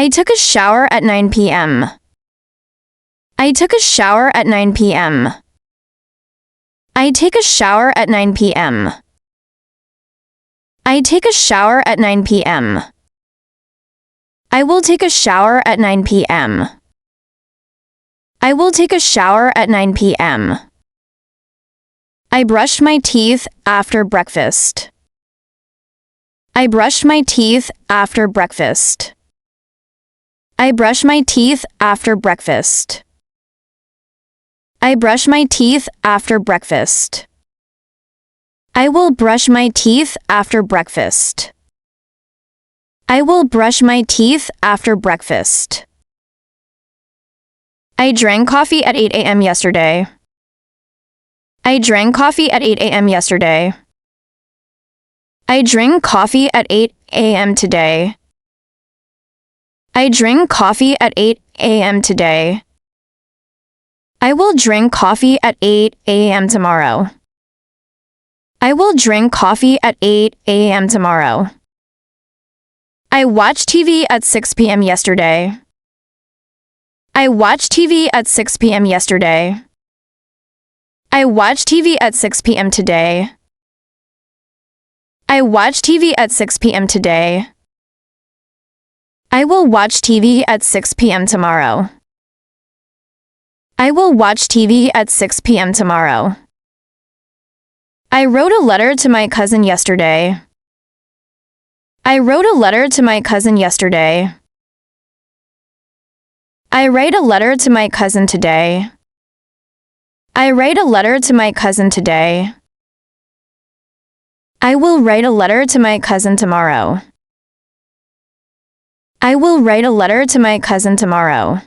I took a shower at 9 p.m. I took a shower at 9 p.m. I take a shower at 9 p.m. I take a shower at 9 p.m. I will take a shower at 9 p.m. I will take a shower at 9 p.m. I brushed my teeth after breakfast. I brushed my teeth after breakfast. I brush my teeth after breakfast. I brush my teeth after breakfast. I will brush my teeth after breakfast. I will brush my teeth after breakfast. I drank coffee at 8 a.m. yesterday. I drank coffee at 8 a.m. yesterday. I drink coffee at 8 a.m. today. I drink coffee at 8 a.m. today. I will drink coffee at 8 a.m. tomorrow. I will drink coffee at 8 a.m. tomorrow. I watched TV at 6 p.m. yesterday. I watched TV at 6 p.m. yesterday. I watched TV at 6 p.m. today. I watched TV at 6 p.m. today. I will watch TV at 6 p.m. tomorrow. I will watch TV at 6 p.m. tomorrow. I wrote a letter to my cousin yesterday. I wrote a letter to my cousin yesterday. I write a letter to my cousin today. I write a letter to my cousin today. I will write a letter to my cousin tomorrow. I will write a letter to my cousin tomorrow.